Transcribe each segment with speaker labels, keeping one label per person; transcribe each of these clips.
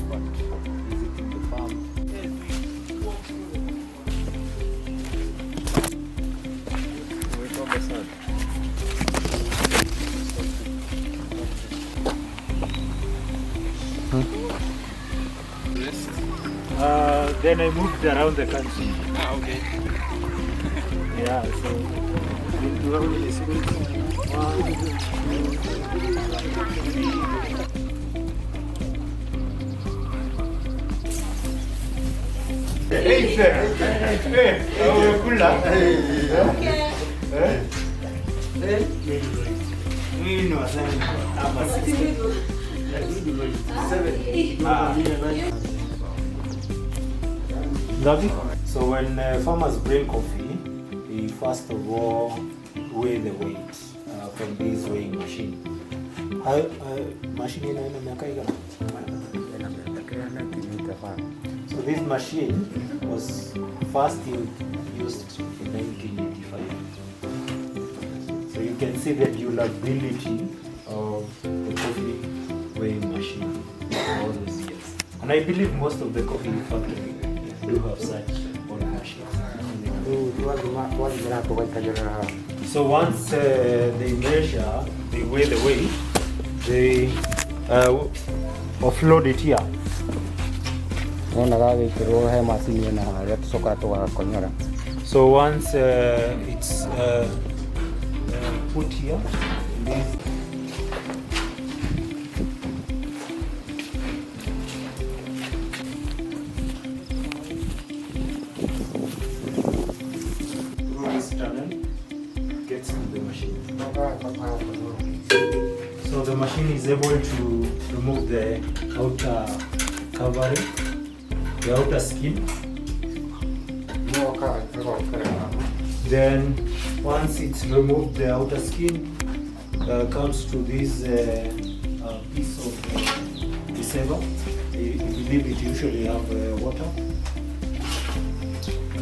Speaker 1: expert visiting the farm. Umetoka sana. Then I moved around the country.
Speaker 2: Okay.
Speaker 1: Yeah, so been to how many schools? Hey, sir. Hey, umekula? Mimi wasani hapa So when farmers bring coffee, we first of all weigh the weight from this weighing machine. Machine ina miaka gani? So this machine was first used in 1985. So you can see the durability of the coffee weighing machine all those years. And I believe most of the coffee factories do have such old machines. So once they measure, they weigh the weight, they offload it here. So once it's put here, this tunnel gets to the machine. So the machine is able to remove the outer covering, the outer skin. Then once it's removed, the outer skin comes to this piece of cassava. I believe it usually have water.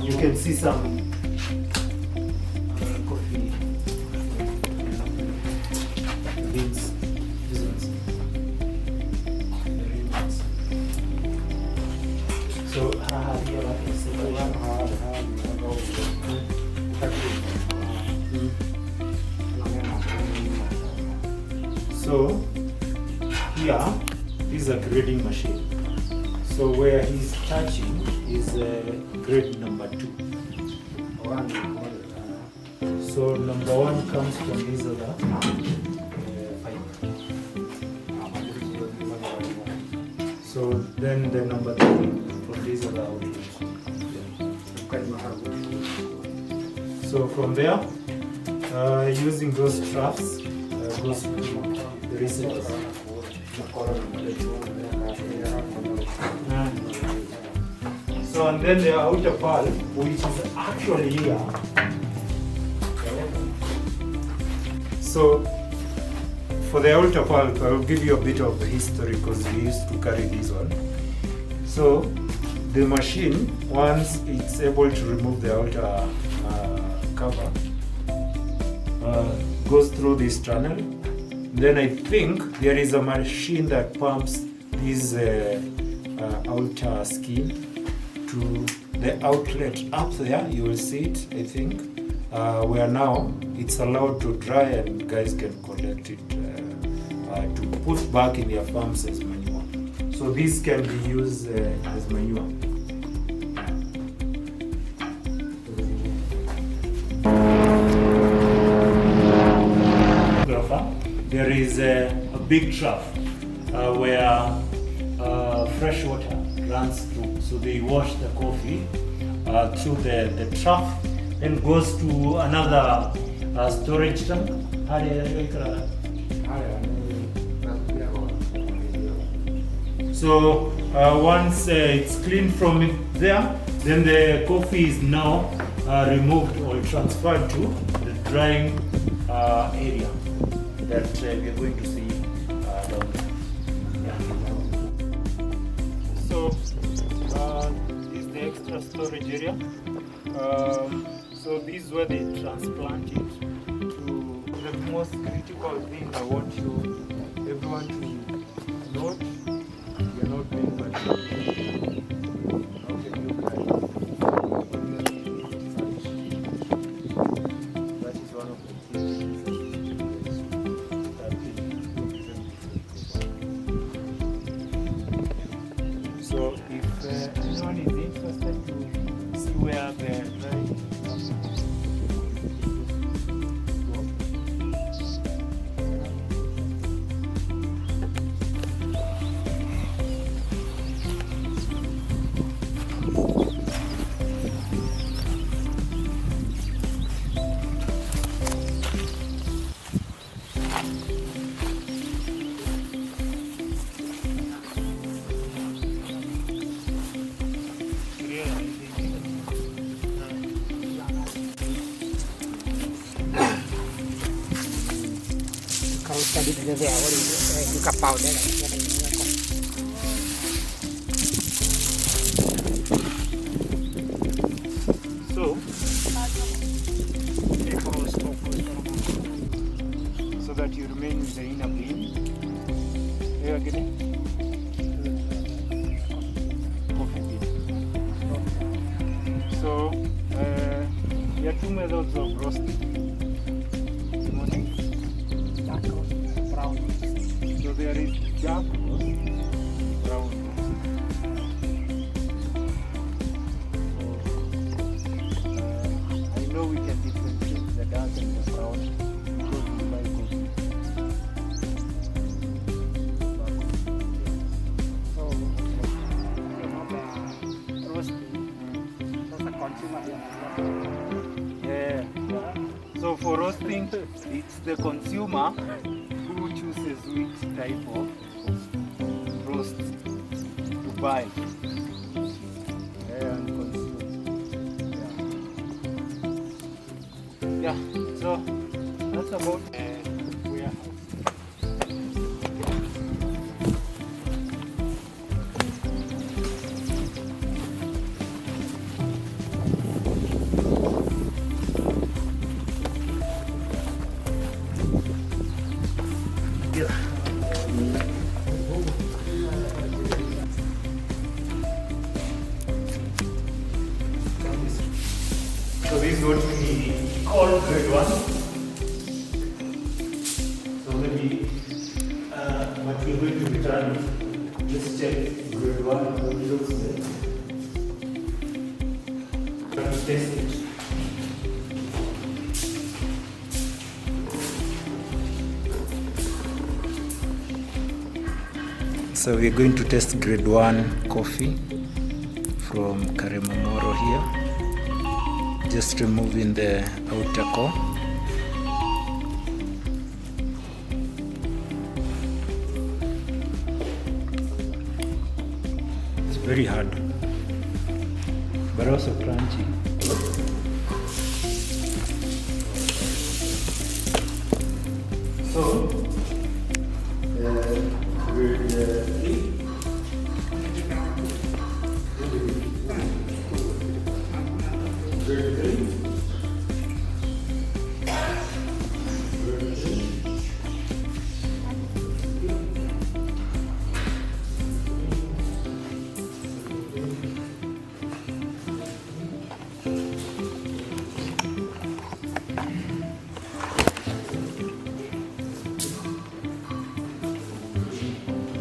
Speaker 1: You can see some coffee beans. These ones. So So here is a grading machine. So where he's touching is grade number 2. So number 1 comes from this other pipe. So then the number 3 from this other outlet. So from there, using those troughs, goes to the receivers. So and then the outer pulp, which is actually here. So for the outer pulp, I will give you a bit of the history because we used to carry this one. So the machine, once it's able to remove the outer cover, goes through this tunnel. Then I think there is a machine that pumps this outer skin to the outlet up there. You will see it, I think, where now it's allowed to dry and guys can collect it to put back in their farms as manure. So this can be used as manure. There is a big trough where fresh water runs through. So they wash the coffee through the trough and goes to another storage tank. So once it's cleaned from it there, then the coffee is now removed or transferred to the drying area that we are going to see down there. Yeah. So this is the extra storage area. So this is where they transplant it to the most critical thing I want everyone to note. We are not doing much just try to see where the dry.
Speaker 2: Kalau tadi dia awal di kapal dia kan.
Speaker 1: So that you remain in the inner beam. Here again. So there are two methods of roasting.
Speaker 2: Brown.
Speaker 1: So there is dark roast, brown roast. I know we can differentiate the dark and the brown because we buy coffee. Yeah. So for roasting, it's the consumer who chooses which type of roast to buy and consume. Yeah, so that's about warehouse. So this is what we call grade 1. So maybe what we're going to be trying is check grade 1 how it looks like. Try to test it. So we're going to test grade 1 coffee from Karemamoro here. Just removing the outer core. It's very hard, but also crunchy. So, grade 3. Grade 3.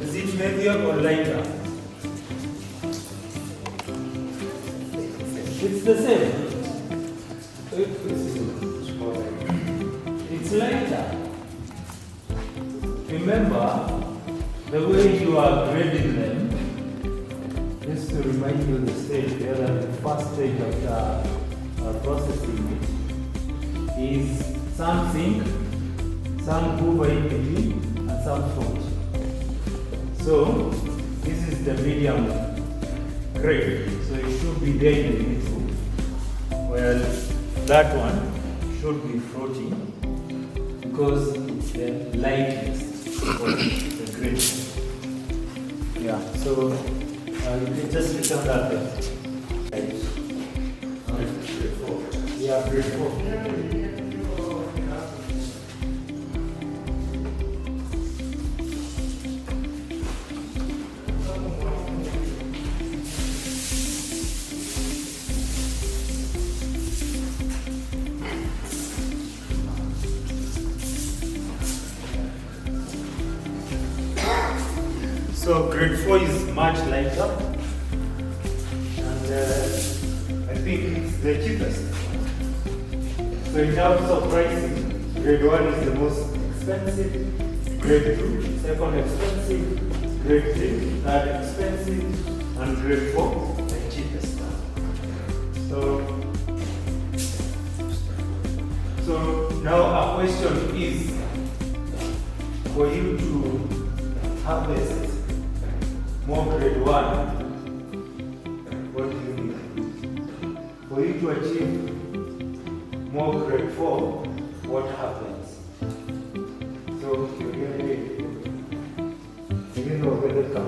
Speaker 1: Is it heavier or lighter? It's the same. It's lighter. Remember, the way you are grading them, just to remind you of the stage, the first stage of the processing it, is some sink, some hoover in between, and some float. So, this is the medium grade, so it should be there in the middle. Well, that one should be floating because it's the lightest of the grade. Yeah, so you can just return that there. Grade 4. Yeah, grade 4. So grade 4 is much lighter, and think it's the cheapest. So in terms of pricing, grade 1 is the most expensive, grade 2, second expensive, grade 3, third expensive, and grade 4, the cheapest. So now our question is, for you to harvest more grade 1, what do you need? For you to achieve more grade 4, what happens? So you really, even though whether I don't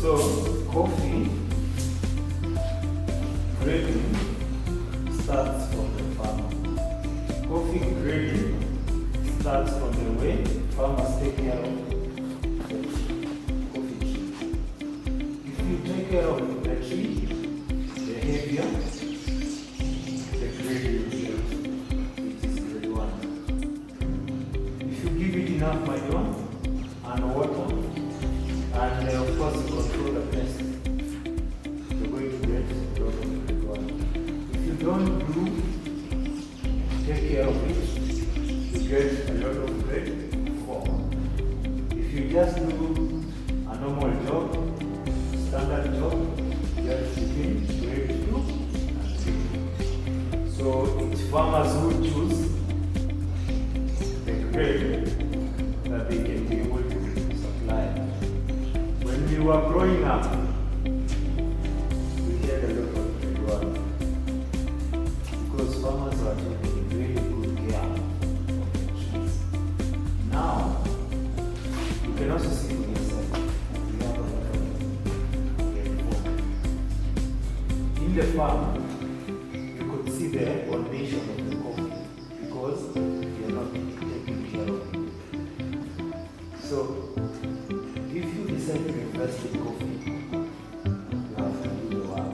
Speaker 1: So coffee grading starts from the farmer. Coffee grading starts from the way farmers take care of the coffee tree. If you take care of the tree, the heavier the grade will be. It is grade 1. If you give it enough manure and water, and of course you control the pest, you're going to get a lot of grade 1. If you don't take care of it, you get a lot of grade 4. If you just do a normal job, standard job, just between grade 2 and 3. So it's farmers who choose the grade that they can be able to supply. When we were growing up, we had a lot of grade 1 because farmers were taking really good care of the trees. Now, you can also see for yourself, we have a lot of grade 4. In the farm, you could see the condition of the coffee because you are not taking care of it. So, if you decide to invest in coffee, you have to do the work.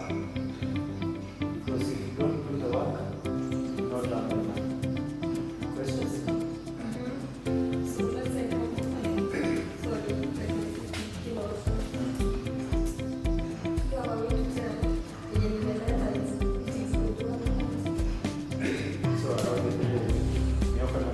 Speaker 1: Because if you don't do the work, you don't have the money. Questions?
Speaker 3: So let's say kilos. You are going to sell in the letter it is good to have.
Speaker 1: So around the day, you're going to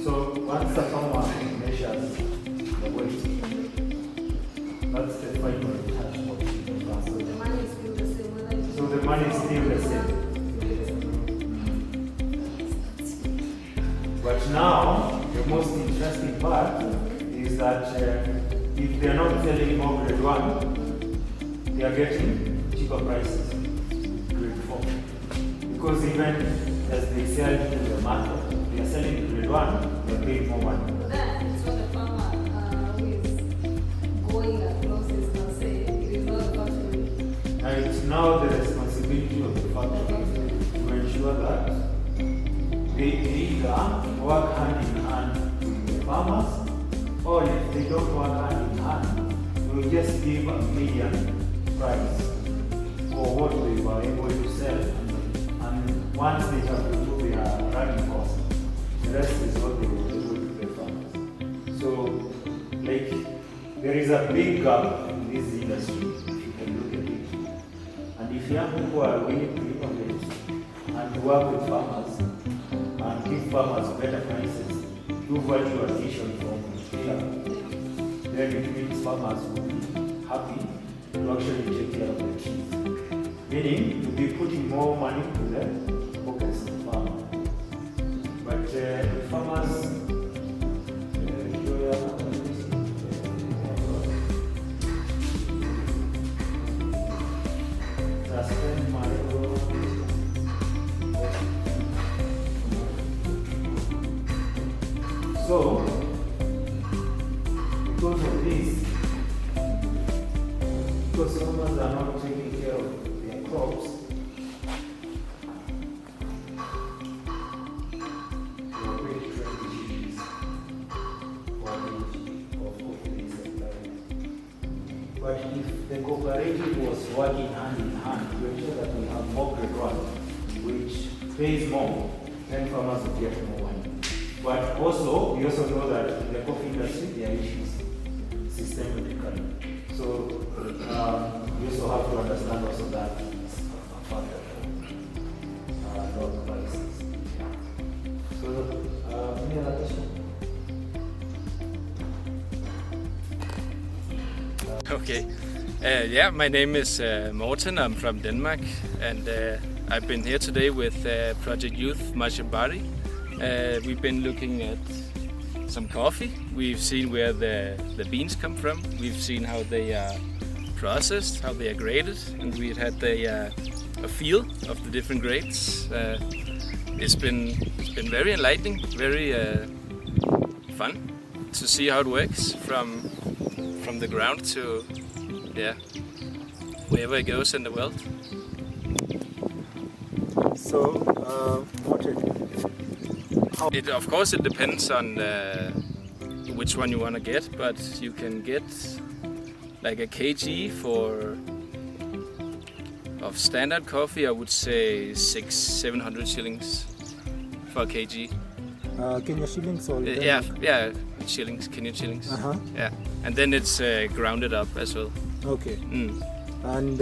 Speaker 1: So once the farmer measures the weight, that's the final touch point.
Speaker 3: So the money is still the same whether it is.
Speaker 1: So the money is still the same. But now, the most interesting part is that if they are not selling more grade 1, they are getting cheaper prices, grade 4. Because even as they sell to the market, they are selling grade 1, they are paying more money.
Speaker 3: But then it's not the farmer who is going across this per se. It is not the factory.
Speaker 1: And it's now the responsibility of the factory to ensure that they either work hand in hand with the farmers, or if they don't work hand in hand, they will just give a median price for what they were able to sell. And once they have removed their running costs, the rest is what they will be able to pay farmers. So, like, there is a big gap in this industry, if you can look at it. And if young people are willing to innovate and to work with farmers and give farmers better prices, do value addition from here, then it means farmers will be happy to actually take care of the trees. Meaning to be putting more money to the pockets of the farmer. But farmers, because of this, because farmers are not taking care of their crops, they are going to try to use of coffee supply. But if the cooperative was working hand in hand to ensure that we have more ground, which pays more, then farmers will get more money. But also, we also know that the coffee industry, there are issues systemically. So we also have to understand also that it's a factor for low prices. So, any other question?
Speaker 4: Okay. Yeah, my name is Morten. I'm from Denmark, and I've been here today with Project Youth Mashambari. We've been looking at some coffee. We've seen where the beans come from. We've seen how they are processed, how they are graded, and we had a feel of the different grades. It's been very enlightening, very fun to see how it works from the ground to wherever it goes in the world.
Speaker 1: So,
Speaker 4: Of course, it depends on which one you want to get, but you can get like a kg of standard coffee. I would say 600-700 shillings for a kg.
Speaker 1: Kenya shillings or
Speaker 4: yeah, shillings, Kenyan shillings. Yeah, and then it's grounded up as well.
Speaker 1: Okay.
Speaker 4: Mm.
Speaker 1: And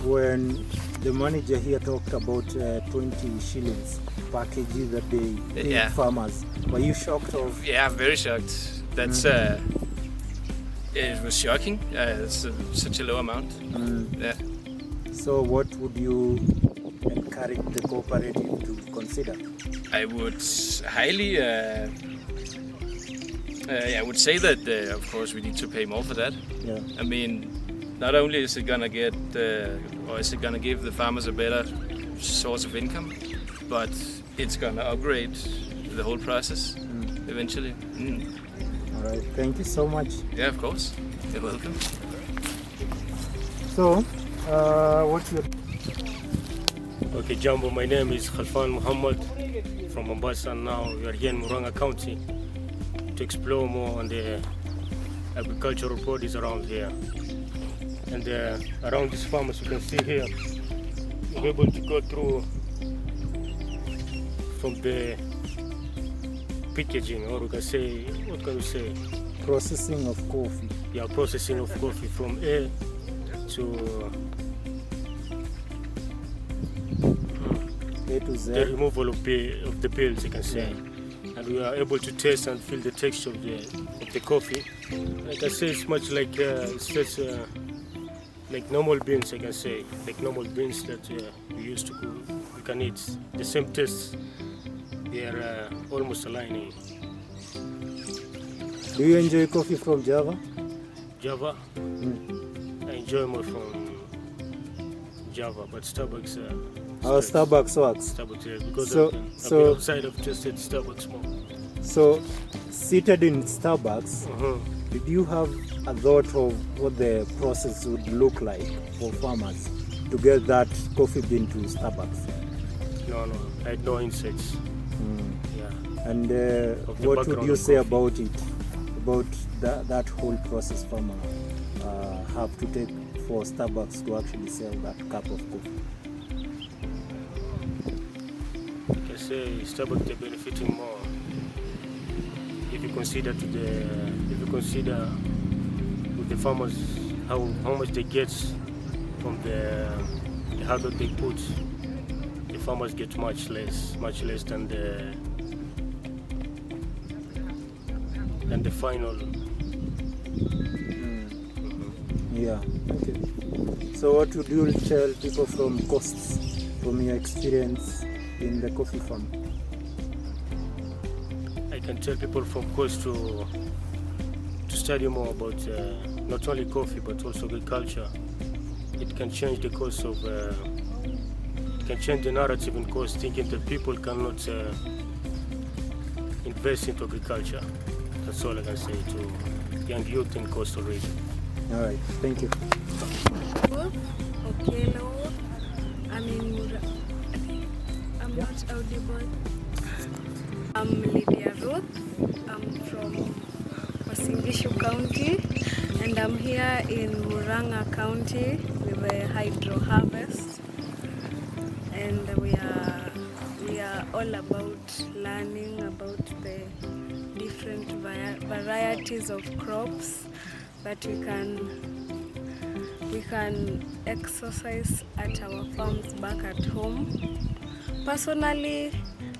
Speaker 1: when the manager here talked about 20 shillings per kg that they pay farmers, were you shocked of?
Speaker 4: Yeah, very shocked. That's it was shocking. It's such a low amount. Yeah.
Speaker 1: So what would you encourage the cooperative to consider?
Speaker 4: I would highly. I would say that of course we need to pay more for that.
Speaker 1: Yeah.
Speaker 4: I mean, not only is it gonna get, or is it gonna give the farmers a better source of income, but it's gonna upgrade the whole process eventually.
Speaker 1: All right, thank you so much.
Speaker 4: Yeah, of course. You're welcome.
Speaker 1: So, what's your...
Speaker 5: Okay, Jambo, my name is Khalfan Muhammad from Mombasa. Now we are here in Murang'a County to explore more on the agricultural produce around here. And around this farm, as you can see here, you're able to go through from the packaging, or we can say, what can we say?
Speaker 1: Processing of coffee.
Speaker 5: Yeah, processing of coffee from A to
Speaker 1: A to Z.
Speaker 5: the removal of the peels, you can say. And we are able to taste and feel the texture of the coffee. Like I say, it's much like it's just like normal beans, I can say, like normal beans that we used to cook. You can eat the same taste. They are almost aligning.
Speaker 1: Do you enjoy coffee from Java?
Speaker 5: Java, I enjoy more from Java, but Starbucks.
Speaker 1: How Starbucks works?
Speaker 5: Starbucks, because
Speaker 1: So-
Speaker 5: I've been outside, I've tasted Starbucks more.
Speaker 1: So, seated in Starbucks, did you have a thought of what the process would look like for farmers to get that coffee bean to Starbucks?
Speaker 5: No, I had no insights. Yeah.
Speaker 1: And
Speaker 5: the
Speaker 1: what would
Speaker 5: background
Speaker 1: you
Speaker 5: of
Speaker 1: say
Speaker 5: coffee.
Speaker 1: about it, about that whole process farmer have to take for Starbucks to actually sell that cup of coffee?
Speaker 5: I say Starbucks are benefiting more if you consider with the farmers how much they get from the hard work they put. The farmers get much less than the final.
Speaker 1: Yeah. Okay. So what would you tell people from costs, from your experience in the coffee farm?
Speaker 5: I can tell people from coast to study more about not only coffee but also agriculture. It can change the course of, it can change the narrative in coast, thinking that people cannot invest into agriculture. That's all I can say to young youth in Coastal region.
Speaker 1: All right, thank you.
Speaker 6: Okay, hello. I'm not audible. I'm Lydia Ruth. I'm from Wasingishu County, and I'm here in Murang'a County with the hydro harvest. And we are all about learning about the different varieties of crops that we can exercise at our farms back at home. Personally,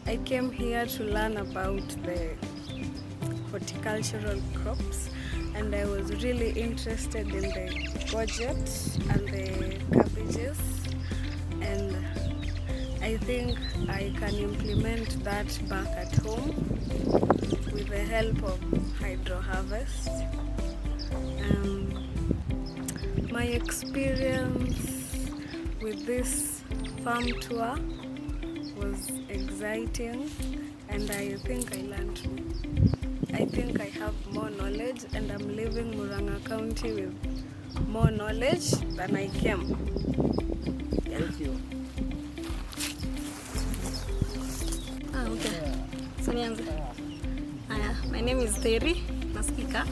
Speaker 6: I came here to learn about the horticultural crops, and I was really interested in the courgette and the cabbages, and I think I can implement that back at home with the help of hydro harvest. My experience with this farm tour was exciting, and I think I have more knowledge, and I'm leaving Murang'a County with more knowledge than I came. Yeah.
Speaker 2: Thank you.
Speaker 6: Okay. So nianze. My name is Terry. Nasikika.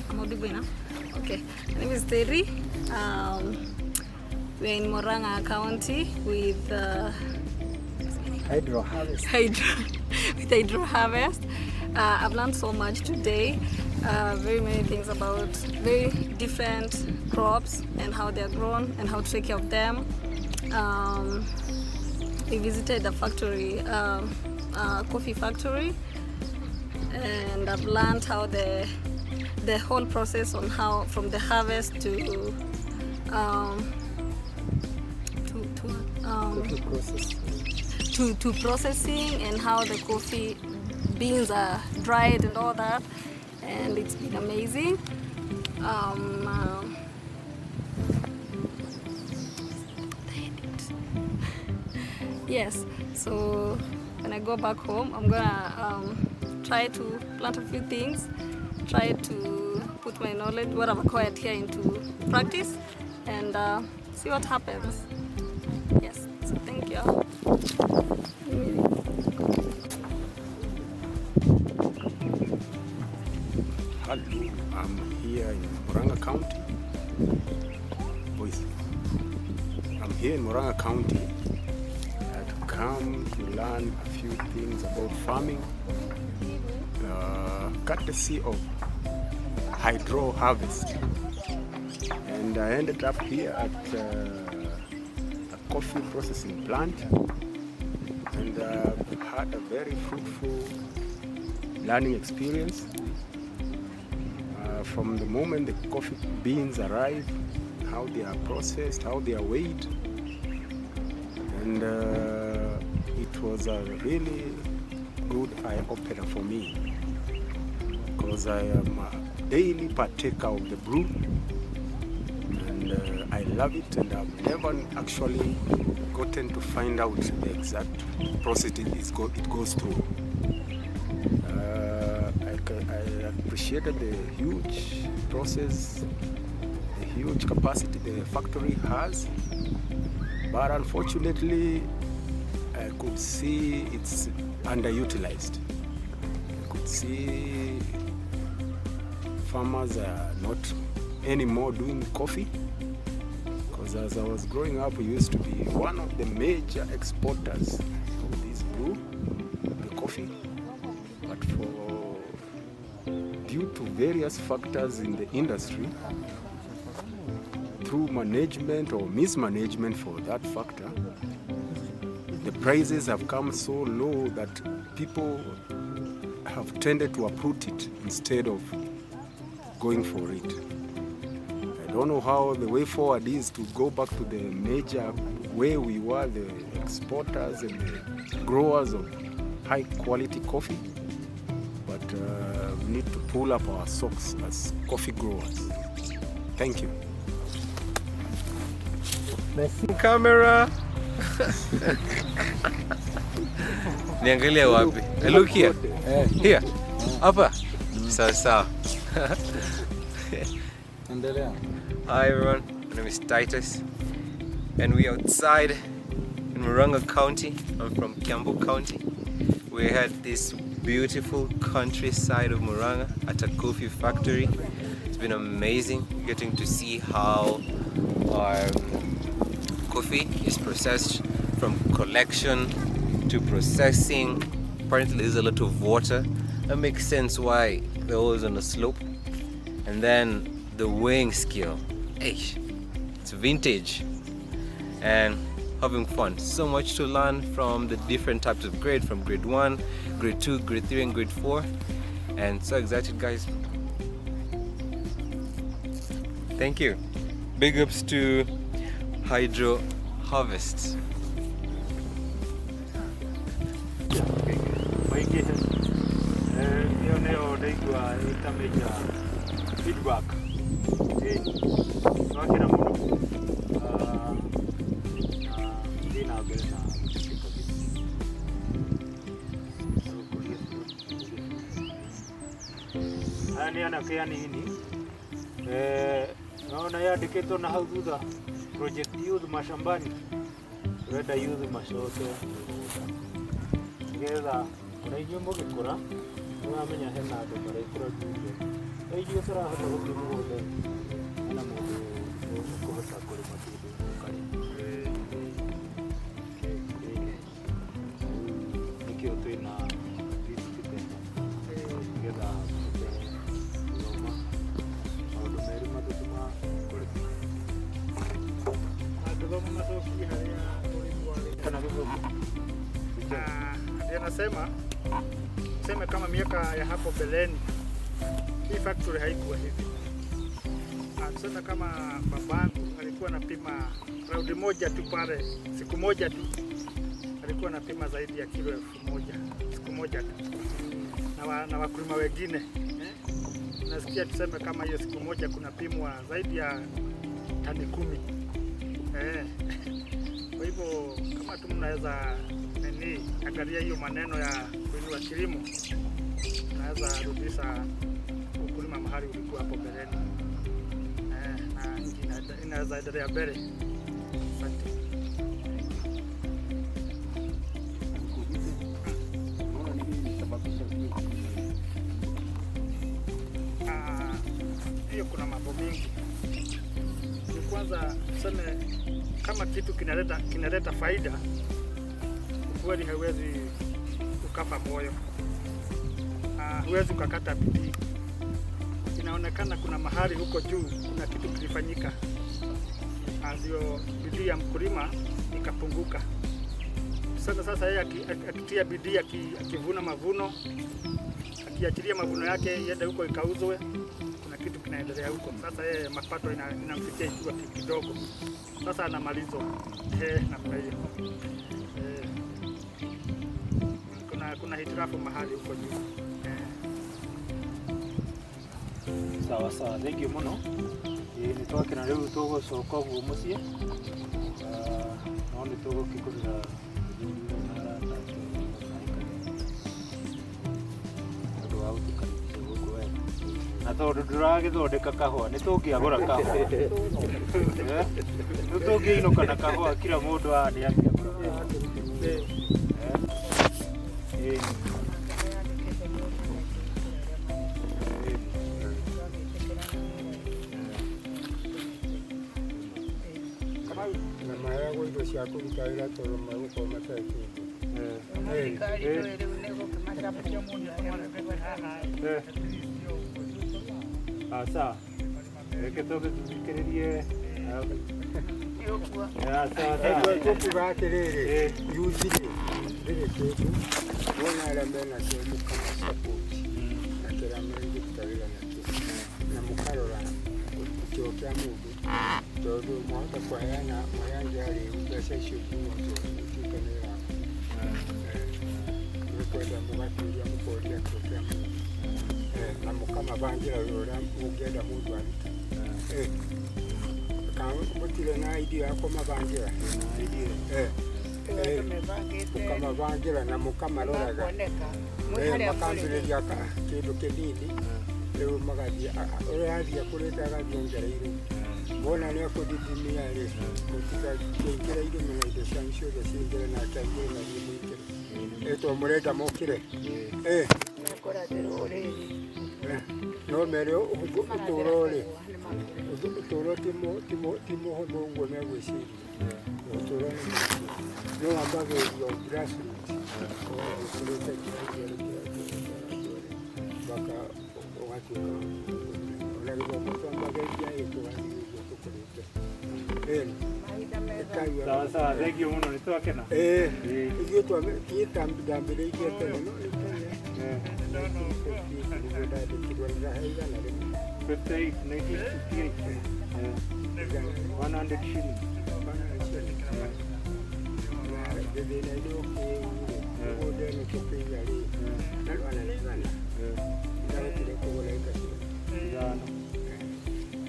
Speaker 6: I'm audible now. Okay. My name is Terry. We're in Murang'a County with
Speaker 2: Hydro harvest.
Speaker 6: hydro harvest. I've learned so much today. Very many things about very different crops and how they're grown and how to take care of them. We visited a factory, coffee factory, and I've learned how the whole process on how from the harvest to processing, and how the coffee beans are dried and all that, and it's been amazing. Yes, so when I go back home, I'm gonna try to plant a few things, try to put my knowledge, what I've acquired here, into practice, and see what happens. Yes, so thank you.
Speaker 7: Hello, I'm here in Murang'a County. I'm here in Murang'a County to come to learn a few things about farming, courtesy of hydro harvest. And I ended up here at a coffee processing plant, and had a very fruitful learning experience. From the moment the coffee beans arrive, how they are processed, how they are weighed, and it was a really good eye-opener for me, because I am a daily partaker of the brew, and I love it, and I've never actually gotten to find out the exact process it goes through. I appreciated the huge process, the huge capacity the factory has, but unfortunately I could see it's underutilized. I could see farmers are not anymore doing coffee, because as I was growing up, we used to be one of the major exporters of this brew, the coffee, but due to various factors in the industry, through management or mismanagement for that factor, the prices have come so low that people have tended to uproot it instead of going for it. I don't know how the way forward is to go back to the major way we were, the exporters and the growers of high quality coffee, but we need to pull up our socks as coffee growers. Thank you.
Speaker 8: Camera. Niangalia wapi? Look here. Here. Hapa.
Speaker 9: Sasa. Hi everyone, my name is Titus and we're outside in Murang'a County. I'm from Kiambu County. We're at this beautiful countryside of Murang'a at a coffee factory. It's been amazing getting to see how our coffee is processed from collection to processing. Apparently there's a lot of water. That makes sense why they're always on a slope. And then the weighing scale. It's vintage. And having fun. So much to learn from the different types of grade, from grade 1, grade 2, grade 3 and grade 4. And so excited guys. Thank you. Big ups to Hydro Harvest.
Speaker 1: Feedback. Naona yandikitwo na hau thutha project youth mashambani, turenda youth macoke getha ona inyuĩ mũgĩkũra nĩwamenya hena andũ maraikũra thutha inyuĩ tũrahota gũthiĩ mũgũnda na mũndũ ũkũhota kũrĩma kĩndũ ũkarĩa nĩkĩo twĩna getha gũthoma maũndũ merĩ matatũ ma kũrĩma gũthoma macokie harĩa ũrĩmi wa kana gĩthomo.
Speaker 2: Nasema tuseme kama miaka ya hapo mbeleni hii factory haikuwa hivi. Tuseme kama babangu alikuwa anapima raundi moja tu pale, siku moja tu alikuwa anapima zaidi ya kilo 1000 siku moja tu, na wakulima wengine nasikia tuseme kama hiyo siku moja kuna pimwa zaidi ya tani 10. Kwa hivyo kama tu mnaweza angalia hiyo maneno ya kuinua kilimo, naweza rudisha ukulima mahali ulikuwa hapo mbeleni, na nchi inaweza endelea mbele. Asante. Hiyo kuna mambo mengi. Kwanza tuseme kama kitu kinaleta faida, kweli hauwezi ukafa moyo, huwezi ukakata bidii. Inaonekana kuna mahali huko juu kuna kitu kilifanyika, ndio bidii ya mkulima ikapunguka. Sasa yeye akitia bidii, akivuna mavuno, akiachilia mavuno yake yende huko ikauzwe, kuna kitu kinaendelea huko. Sasa yeye mapato inamfikia ikiwa kidogo. Sasa anamalizwa namna hiyo. Kuna hitirafu mahali huko juu.
Speaker 1: Sawa, thank you muno. Ni twakena rĩu tũgũcoka ũguo mũciĩ, no nĩ tũgũkĩkũrĩra andũ a gũtũkaribia gũkũ wega, na tondũ ndũragĩthondeka kahũa nĩ tũngĩagũra kahũa, nĩ tũngĩinũka na kahũa kila mũndũ nĩ angĩagũra kahũa. Sawa, reke tũthikĩrĩrie
Speaker 10: kuga atĩrĩrĩ, yuthi-rĩ ndĩrĩ kĩndũ wona arĩa menakĩo mũkamasapoti na kĩrĩa merutĩra wĩra nakĩo, na mũkarora gĩkĩro kĩa mũndũ, tondũ mwahota kũheana mũheanĩra rĩu mbeca icio nginya gũtuĩka nĩ wĩra nĩkwenda mũgatuĩria mũkoria kĩro kĩa mũndũ na mũkamabangĩra wĩra ũrĩa mũngĩenda mũndũ arute. Mũtirĩ na idio ya kũmabangĩra? Mũkamabangĩra na mũkamaroraga, makambĩrĩria kĩndũ kĩnini rĩu magathiĩ ũrĩa athiĩ kũrĩte agathiĩ ngereire wona nĩ akũthithimia rĩ mũtikakĩingĩra irĩma na indo cianyu ciothe ciingĩre nake aingĩre na thiĩ mũingĩre ĩtwo mũrenda mũkĩre no mere ũtũũro rĩ ũtũũro ti mũhũthũ ũguo megwĩciria ũtũũro nĩ wambagĩrĩrio grassroots ũgagĩkũrĩte mpaka ũgatuĩka ona gĩthomo twambagĩria tũgathiĩ ũguo tũkũrĩte
Speaker 1: Sawa, thank you mũno, nĩ twakena.
Speaker 10: Ithuĩ twambĩrĩirie tene no nĩ tene ndandĩkirwo nĩrahe igana rĩmwe
Speaker 1: 58, 1958. 100 shillings.
Speaker 10: thĩthĩna nĩ ũkĩũrĩ mũgũnda ĩno tũkĩiga rĩ na rwana nĩ igana ndarekire kũgũra ikacira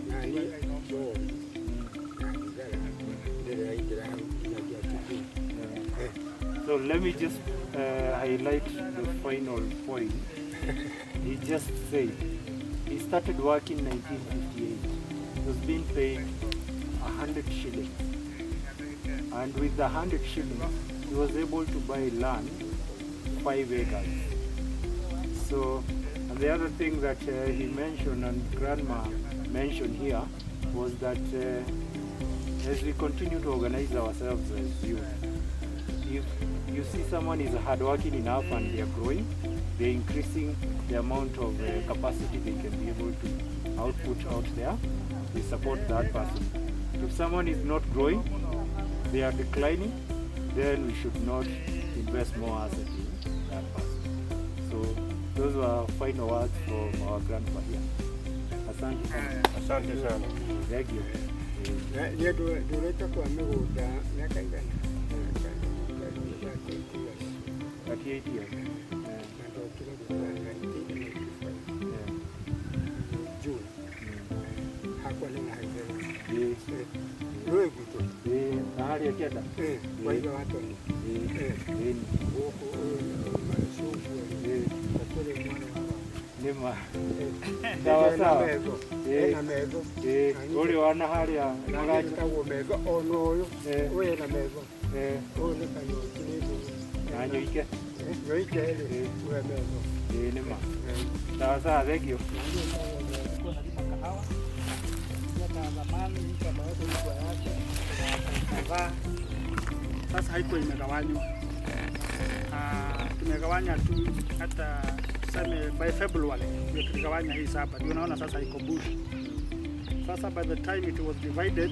Speaker 10: na niĩ njori
Speaker 1: So let me just highlight the final point. He just said he started work in 1958. He was being paid 100 shillings. And with the 100 shillings, he was able to buy land 5 acres. So, and the other thing that he mentioned and Grandma mentioned here was that as we continue to organize ourselves as youth, if you see someone is hardworking enough and they are growing, they're increasing the amount of capacity they can be able to output out there, we support that person. If someone is not growing, they are declining, then we should not invest more assets in that person. So those were final words from our grandpa here. Asante sana.
Speaker 5: Asante sana.
Speaker 1: Thank you.
Speaker 10: Niĩ ndũrĩte kwa mĩgũnda mĩaka igana
Speaker 1: 38 years.
Speaker 10: na ndokire gũtanga 1985 June hakwa nĩ nahaithera rũĩ gwitũ
Speaker 1: na harĩa kĩanda
Speaker 10: kwa iga wa toni gũkũ macungwa tatũrĩ mwana
Speaker 1: nĩma sawa sawa
Speaker 10: ena metho
Speaker 1: ũrĩ wana harĩa
Speaker 10: nagagĩtagwo metho ona ũyũ ũyũ ena metho ũyũ nĩ kanyonji nĩ ndũĩ
Speaker 1: na nyoike
Speaker 10: nyoike rĩ ũyũ metho
Speaker 1: nĩma sawa sawa thank you.
Speaker 2: Sasa haikuwa imegawanywa, tumegawanya tu hata tuseme by February ndio tuligawanya hii saba, ndio unaona sasa iko bush. Sasa by the time it was divided,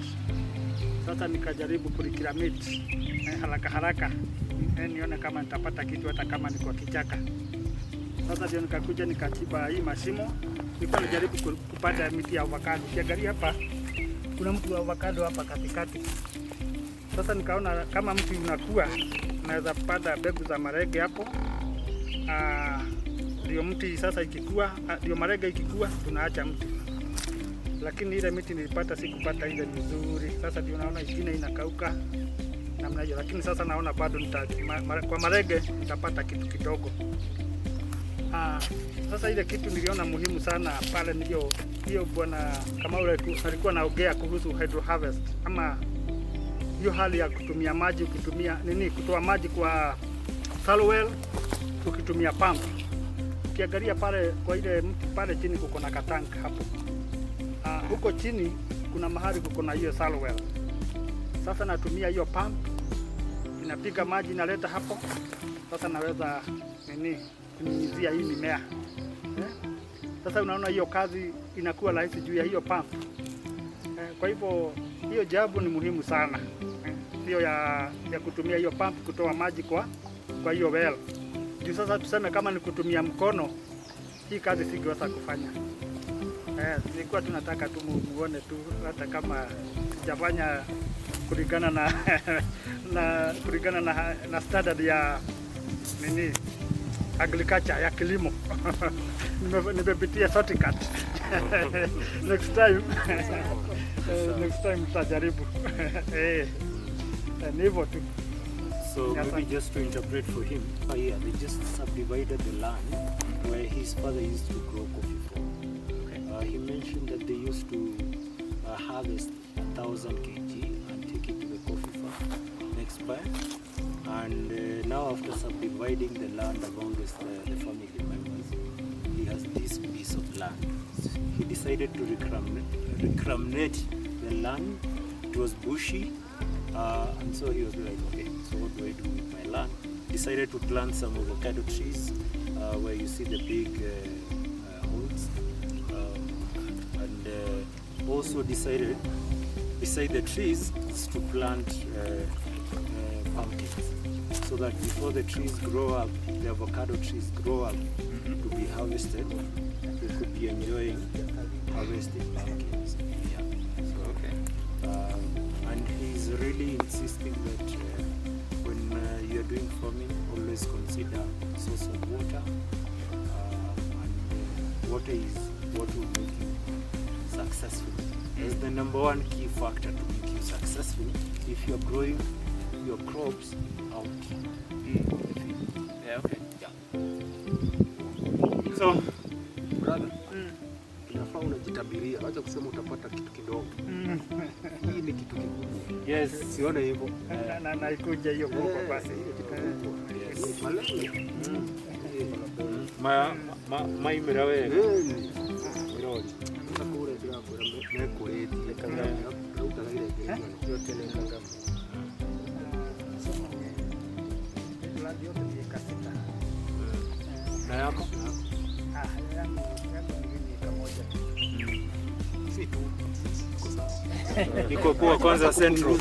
Speaker 2: sasa nikajaribu kulikiramit haraka haraka nione kama nitapata kitu hata kama niko kichaka. Sasa ndio nikakuja nikachimba hii mashimo, nilikuwa najaribu kupanda miti ya avocado. Ukiangalia hapa kuna mti wa avocado hapa katikati. Sasa nikaona kama mti unakuwa naweza panda mbegu za marege hapo. Ndio mti sasa ikikua, ndio marege ikikua tunaacha mti. Lakini ile miti nilipata sikupata ile nzuri. Sasa ndio naona ingine inakauka namna hiyo, lakini sasa naona bado kwa marege nitapata kitu kidogo. Sasa ile kitu niliona muhimu sana pale ndio hiyo bwana kama ule alikuwa naongea kuhusu hydro harvest, ama hiyo hali ya kutumia maji ukitumia kutoa maji kwa shallow well ukitumia pump. Ukiangalia pale kwa ile mti pale chini kuko na katank hapo. Huko chini kuna mahali kuko na hiyo shallow well. Sasa natumia hiyo pump, inapiga maji inaleta hapo. Sasa naweza kunyunyizia hii mimea. Sasa unaona hiyo kazi inakuwa rahisi juu ya hiyo pump. Kwa hivyo hiyo jambo ni muhimu sana. Hiyo ya kutumia hiyo pump kutoa maji kwa hiyo well. Juu sasa tuseme kama ni kutumia mkono, hii kazi singeweza kufanya. Nilikuwa tunataka tu muone tu hata kama sijafanya kulingana na standard ya agriculture ya kilimo. Nimepitia shortcut. Next time tutajaribu. Ni hivyo tu.
Speaker 1: So maybe just to interpret for him, they just subdivided the land where his father used to grow coffee from. He mentioned that they used to harvest 1,000 kg and take it to the coffee farm next by. And now after subdividing the land amongst the family members, he has this piece of land. He decided to reclamate the land. It was bushy, and so he was like, okay, so what do I do with my land? Decided to plant some avocado trees where you see the big holes, and also decided beside the trees to plant pumpkins, so that before the trees grow up, the avocado trees grow up to be harvested, we could be enjoying harvesting pumpkins. Yeah. So,
Speaker 9: Okay.
Speaker 1: And he's really insisting that when you're doing farming, always consider source of water, and water is what will make you successful. That's the number one key factor to make you successful if you're growing your crops out of the field.
Speaker 9: Yeah, okay.
Speaker 1: So,
Speaker 7: Brother, inafaa unajitabiria, acha kusema utapata kitu kidogo. Hii ni kitu kikubwa.
Speaker 1: yes,
Speaker 7: Sione hivyo.
Speaker 2: Na ikuja hiyo kubwa basi.
Speaker 1: maimira wega mirori
Speaker 7: Kule bila nekureti kanga utagaire yote ni kanga.
Speaker 2: Land yote ni eka 6.
Speaker 1: na yako
Speaker 2: Yangu ni eka 1.
Speaker 7: Si tu.
Speaker 1: iko kwa kwanza central.